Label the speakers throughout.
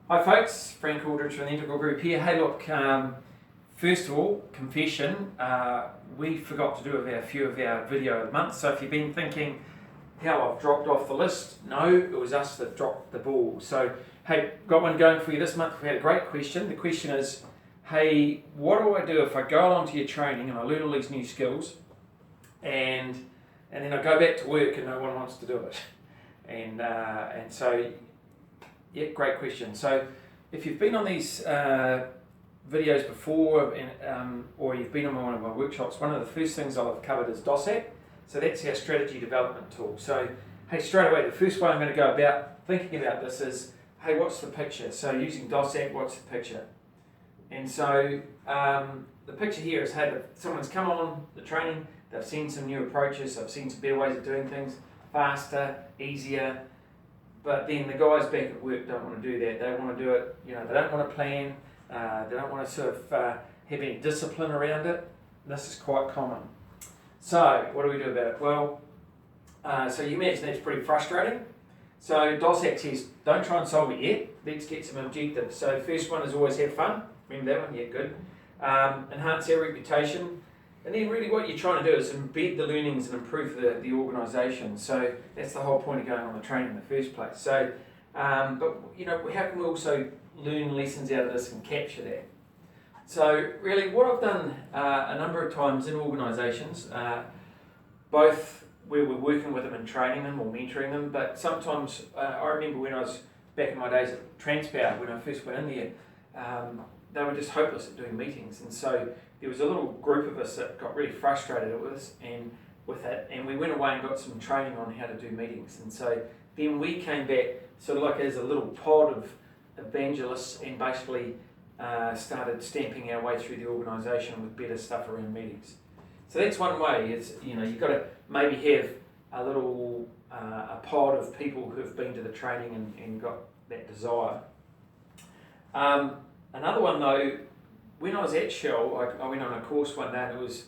Speaker 1: Hi folks, Frank Aldrich from the Integral Group here. Hey look, first of all, confession, we forgot to do a few of our video of the month, so if you've been thinking how I've dropped off the list, no, it was us that dropped the ball. So, hey, got one going for you this month. We had a great question. The question is, hey, what do I do if I go along to your training and I learn all these new skills and then I go back to work and no one wants to do it? And so, yeah, great question. So if you've been on these videos before or you've been on one of my workshops, one of the first things I'll have covered is DOSAC. So that's our strategy development tool. So, hey, straight away, the first way I'm going to go about thinking about this is, hey, what's the picture? So using DOSAC, what's the picture? And so the picture here is, hey, someone's come on the training, they've seen some new approaches, they've seen some better ways of doing things, faster, easier. But then the guys back at work don't want to do that. They want to do it, they don't want to plan, they don't want to sort of have any discipline around it. This is quite common. So what do we do about it? Well, so you imagine that's pretty frustrating. So DOSAC says, don't try and solve it yet, let's get some objectives. So first one is always have fun. Remember that one? Yeah, good. Enhance our reputation. And then really what you're trying to do is embed the learnings and improve the organisation. So that's the whole point of going on the training in the first place. So, but how can we also learn lessons out of this and capture that? So really what I've done a number of times in organisations, both where we're working with them and training them or mentoring them, but sometimes I remember when I was back in my days at Transpower, when I first went in there, they were just hopeless at doing meetings, and so there was a little group of us that got really frustrated with us and with it, and we went away and got some training on how to do meetings. And so then we came back sort of like as a little pod of evangelists and basically started stamping our way through the organisation with better stuff around meetings. So that's one way, is you've got to maybe have a little a pod of people who've been to the training and got that desire. Another one though, when I was at Shell, I went on a course one day and it was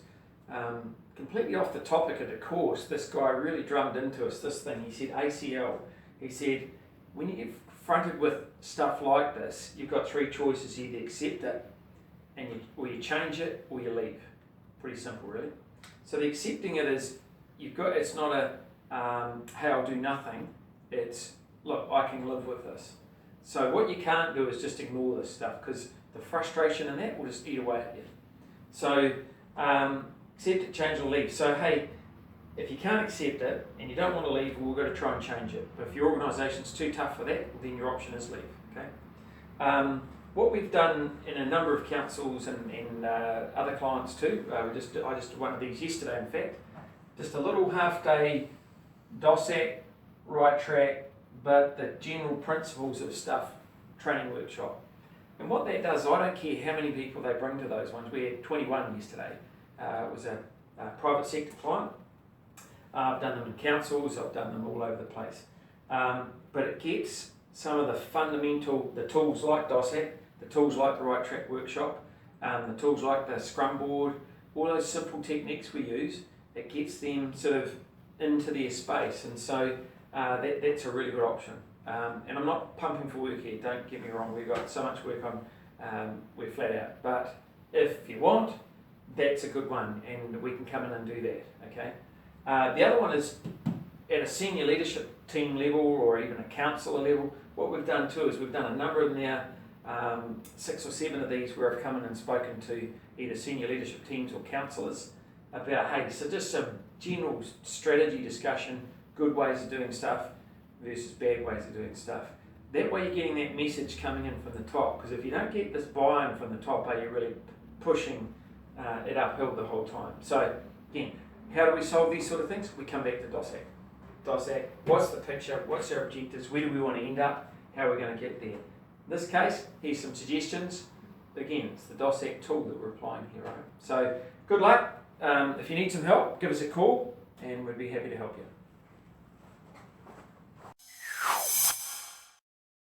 Speaker 1: completely off the topic of the course. This guy really drummed into us this thing. He said ACL. He said, when you get confronted with stuff like this, you've got three choices. You either accept it, or you change it, or you leave. Pretty simple, really. So the accepting it is, it's not a, hey, I'll do nothing. It's, look, I can live with this. So what you can't do is just ignore this stuff, because the frustration in that will just eat away at you. So accept it, change or leave. So hey, if you can't accept it and you don't want to leave, we've got to try and change it. But if your organisation's too tough for that, then your option is leave. Okay. What we've done in a number of councils and other clients too, I just did one of these yesterday in fact, just a little half-day DOSAC, right track, but the general principles of stuff training workshop. And what that does, I don't care how many people they bring to those ones. We had 21 yesterday. It was a private sector client. I've done them in councils, I've done them all over the place. But it gets some of the fundamental, the tools like DOSAC, the tools like the right track workshop, the tools like the scrum board, all those simple techniques we use, it gets them sort of into their space. And so that's a really good option. And I'm not pumping for work here, don't get me wrong, we've got so much work on, we're flat out. But if you want, that's a good one, and we can come in and do that, okay? The other one is at a senior leadership team level or even a councillor level. What we've done too is we've done a number of them now, 6 or 7 of these where I've come in and spoken to either senior leadership teams or councillors about, hey, so just some general strategy discussion, good ways of doing stuff versus bad ways of doing stuff. That way you're getting that message coming in from the top, because if you don't get this buy-in from the top, are you really pushing it uphill the whole time? So again, how do we solve these sort of things? We come back to DOSAC. DOSAC, what's the picture? What's our objectives? Where do we want to end up? How are we going to get there? In this case, here's some suggestions. Again, it's the DOSAC tool that we're applying here, right? So good luck. If you need some help, give us a call and we'd be happy to help you.